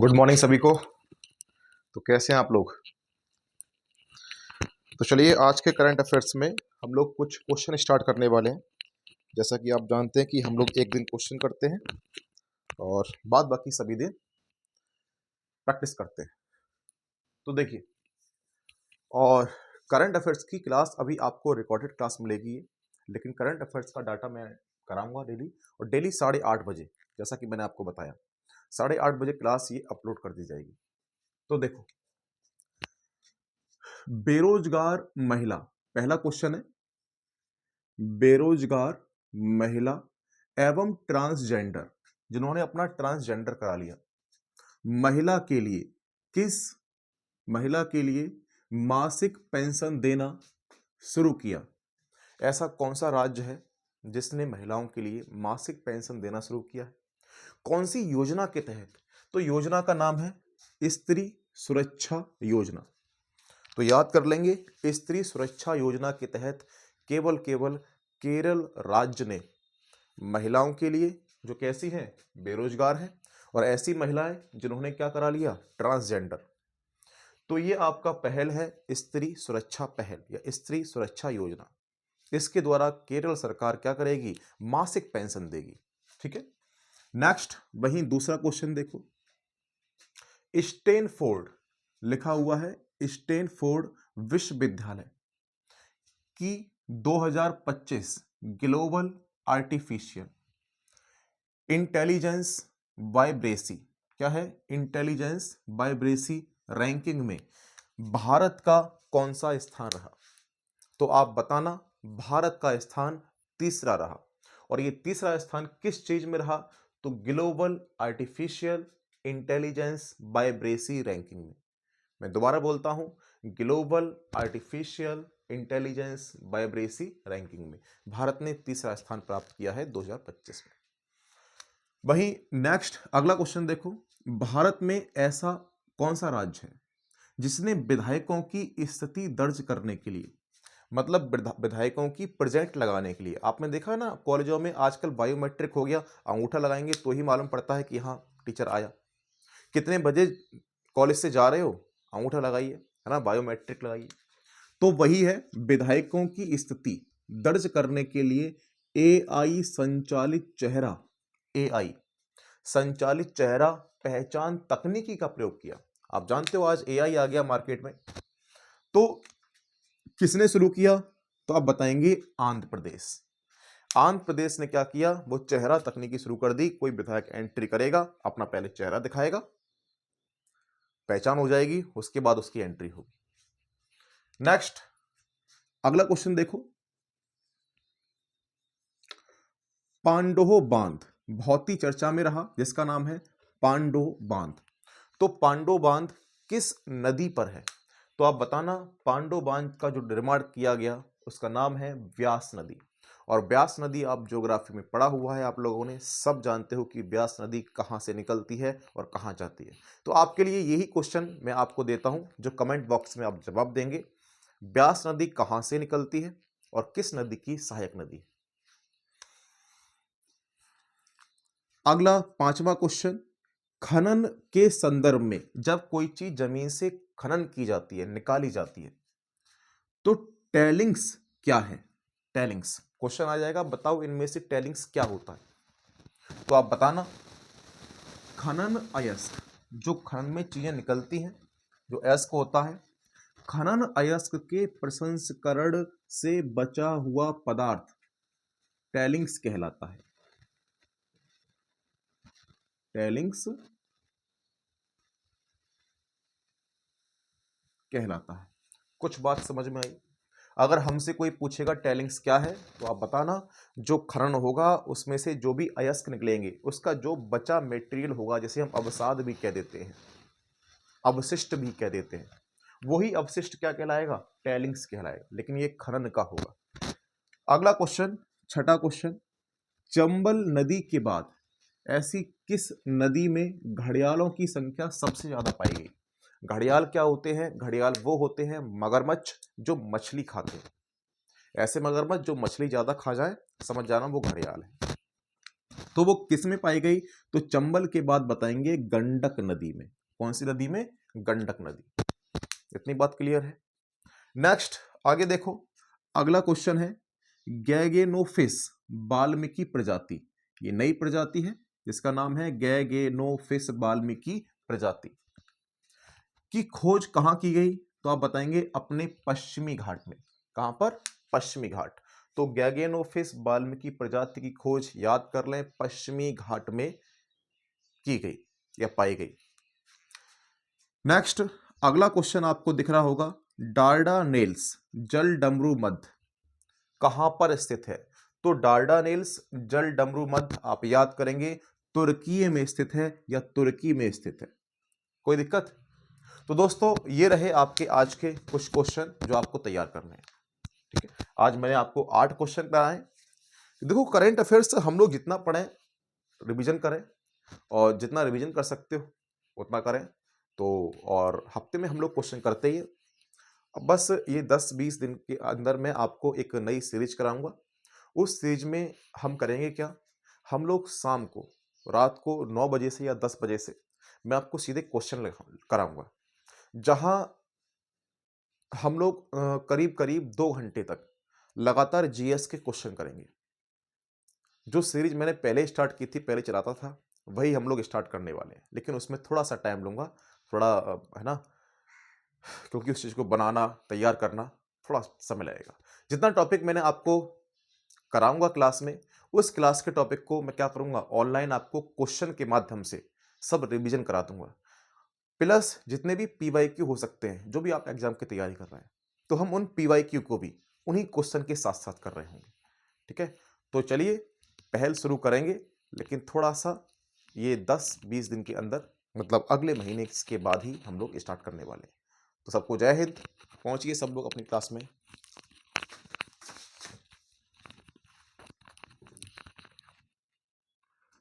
Good morning सभी को। तो कैसे हैं आप लोग? तो चलिए आज के करंट अफेयर्स में हम लोग कुछ क्वेश्चन स्टार्ट करने वाले हैं। जैसा कि आप जानते हैं कि हम लोग एक दिन क्वेश्चन करते हैं और बाद बाकी सभी दिन प्रैक्टिस करते हैं। तो देखिए, और करंट अफेयर्स की क्लास अभी आपको रिकॉर्डेड क्लास मिलेगी, लेकिन करंट अफेयर्स का डाटा मैं कराऊंगा डेली, और डेली 8:30 बजे, जैसा कि मैंने आपको बताया 8:30 बजे क्लास ये अपलोड कर दी जाएगी। तो देखो, बेरोजगार महिला, पहला क्वेश्चन है, बेरोजगार महिला एवं ट्रांसजेंडर जिन्होंने अपना ट्रांसजेंडर करा लिया, महिला के लिए मासिक पेंशन देना शुरू किया। ऐसा कौन सा राज्य है जिसने महिलाओं के लिए मासिक पेंशन देना शुरू किया है? कौन सी योजना के तहत? तो योजना का नाम है स्त्री सुरक्षा योजना। तो याद कर लेंगे, स्त्री सुरक्षा योजना के तहत केवल केरल राज्य ने महिलाओं के लिए, जो कैसी हैं, बेरोजगार हैं, और ऐसी महिलाएं जिन्होंने क्या करा लिया, ट्रांसजेंडर। तो ये आपका पहल है, स्त्री सुरक्षा पहल या स्त्री सुरक्षा योजना। इसके द्वारा केरल सरकार क्या करेगी, मासिक पेंशन देगी। ठीक है। नेक्स्ट, वहीं दूसरा क्वेश्चन देखो, स्टैनफोर्ड लिखा हुआ है, स्टैनफोर्ड विश्वविद्यालय की 2025 ग्लोबल आर्टिफिशियल इंटेलिजेंस वाइब्रेसी, क्या है, इंटेलिजेंस वाइब्रेसी रैंकिंग में भारत का कौन सा स्थान रहा? तो आप बताना, भारत का स्थान तीसरा रहा। और ये तीसरा स्थान किस चीज में रहा? तो ग्लोबल आर्टिफिशियल इंटेलिजेंस वाइब्रेसी रैंकिंग में। मैं दोबारा बोलता हूं, ग्लोबल आर्टिफिशियल इंटेलिजेंस वाइब्रेसी रैंकिंग में भारत ने तीसरा स्थान प्राप्त किया है 2025 में। वहीं नेक्स्ट अगला क्वेश्चन देखो, भारत में ऐसा कौन सा राज्य है जिसने विधायकों की स्थिति दर्ज करने के लिए, मतलब विधायकों की प्रेजेंट लगाने के लिए, आपने देखा ना कॉलेजों में आजकल बायोमेट्रिक हो गया, अंगूठा लगाएंगे तो ही मालूम पड़ता है कि हाँ टीचर आया। कितने बजे कॉलेज से जा रहे हो, अंगूठा लगाइए, है ना, बायोमेट्रिक लगाइए। तो वही है, विधायकों की स्थिति दर्ज करने के लिए एआई संचालित चेहरा, एआई संचालित चेहरा पहचान तकनीकी का प्रयोग किया। आप जानते हो आज एआई आ गया मार्केट में। तो किसने शुरू किया? तो आप बताएंगे आंध्र प्रदेश। आंध्र प्रदेश ने क्या किया, वो चेहरा तकनीकी शुरू कर दी। कोई विधायक एंट्री करेगा, अपना पहले चेहरा दिखाएगा, पहचान हो जाएगी, उसके बाद उसकी एंट्री होगी। नेक्स्ट अगला क्वेश्चन देखो, पांडोह बांध बहुत ही चर्चा में रहा, जिसका नाम है पांडोह बांध। तो पांडोह बांध किस नदी पर है? तो आप बताना, पांडोह बांध का जो निर्माण किया गया उसका नाम है व्यास नदी। और व्यास नदी आप ज्योग्राफी में पढ़ा हुआ है, आप लोगों ने सब जानते हो कि व्यास नदी कहां से निकलती है और कहां जाती है। तो आपके लिए यही क्वेश्चन मैं आपको देता हूं, जो कमेंट बॉक्स में आप जवाब देंगे। व्यास नदी कहां से निकलती है और किस नदी की सहायक नदी है? अगला पांचवा क्वेश्चन, खनन के संदर्भ में जब कोई चीज जमीन से खनन की जाती है, निकाली जाती है, तो टेलिंग्स क्या है? टेलिंग्स क्वेश्चन आ जाएगा, बताओ इनमें से टेलिंग्स क्या होता है? तो आप बताना, खनन अयस्क, जो खनन में चीजें निकलती हैं, जो अयस्क होता है, खनन अयस्क के प्रसंस्करण से बचा हुआ पदार्थ टेलिंग्स कहलाता है। टेलिंग्स कहलाता है। कुछ बात समझ में आई? अगर हमसे कोई पूछेगा टेलिंग्स क्या है, तो आप बताना, जो खनन होगा उसमें से जो भी अयस्क निकलेंगे, उसका जो बचा मटेरियल होगा, जैसे हम अवसाद भी कह देते हैं, अवशिष्ट भी कह देते हैं, वही अवशिष्ट क्या कहलाएगा, टेलिंग्स कहलाएगा, लेकिन ये खनन का होगा। अगला क्वेश्चन, छठा क्वेश्चन, चंबल नदी के बाद ऐसी किस नदी में घड़ियालों की संख्या सबसे ज्यादा पाई गई? घड़ियाल क्या होते हैं? घड़ियाल वो होते हैं मगरमच्छ जो मछली खाते हैं। ऐसे मगरमच्छ जो मछली ज्यादा खा जाए, समझ जाना वो घड़ियाल है। तो वो किस में पाई गई? तो चंबल के बाद बताएंगे गंडक नदी में। कौन सी नदी में? गंडक नदी। इतनी बात क्लियर है। नेक्स्ट आगे देखो, अगला क्वेश्चन है गैगेनोफिस वाल्मीकि प्रजाति। ये नई प्रजाति है जिसका नाम है गैगेनोफिस वाल्मीकि प्रजाति की खोज कहां की गई? तो आप बताएंगे अपने पश्चिमी घाट में। कहां पर? पश्चिमी घाट। तो गैगेनोफिस वाल्मीकि प्रजाति की खोज याद कर लें, पश्चिमी घाट में की गई या पाई गई। नेक्स्ट अगला क्वेश्चन आपको दिख रहा होगा, डार्डानेल्स जल डमरू मध्य कहां पर स्थित है? तो डार्डानेल्स जल डमरू मध्य आप याद करेंगे तुर्की में स्थित है या तुर्की में स्थित है। कोई दिक्कत? तो दोस्तों ये रहे आपके आज के कुछ क्वेश्चन जो आपको तैयार करने हैं। ठीक है, आज मैंने आपको 8 क्वेश्चन कराए। देखो करंट अफेयर्स हम लोग जितना पढ़ें रिवीजन करें, और जितना रिवीजन कर सकते हो उतना करें। तो और हफ्ते में हम लोग क्वेश्चन करते ही हैं। अब बस ये 10-20 दिन के अंदर मैं आपको एक नई सीरीज कराऊंगा। उस सीरीज में हम करेंगे क्या, हम लोग शाम को रात को 9 बजे से या 10 बजे से मैं आपको सीधे क्वेश्चन कराऊंगा, जहां हम लोग करीब करीब 2 घंटे तक लगातार जीएस के क्वेश्चन करेंगे। जो सीरीज मैंने पहले स्टार्ट की थी, पहले चलाता था, वही हम लोग स्टार्ट करने वाले हैं, लेकिन उसमें थोड़ा सा टाइम लूंगा, थोड़ा है ना, क्योंकि उस चीज़ को बनाना तैयार करना थोड़ा समय लगेगा। जितना टॉपिक मैंने आपको कराऊंगा क्लास में, उस क्लास के टॉपिक को मैं क्या करूंगा, ऑनलाइन आपको क्वेश्चन के माध्यम से सब रिवीजन करा दूंगा। प्लस जितने भी पीवाईक्यू हो सकते हैं, जो भी आप एग्जाम की तैयारी कर रहे हैं, तो हम उन पीवाईक्यू को भी उन्हीं क्वेश्चन के साथ साथ कर रहे होंगे। ठीक है, तो चलिए पहल शुरू करेंगे, लेकिन थोड़ा सा ये 10-20 दिन के अंदर, मतलब अगले महीने के बाद ही हम लोग स्टार्ट करने वाले हैं। तो सबको जय हिंद। पहुंचिए सब लोग अपनी क्लास में।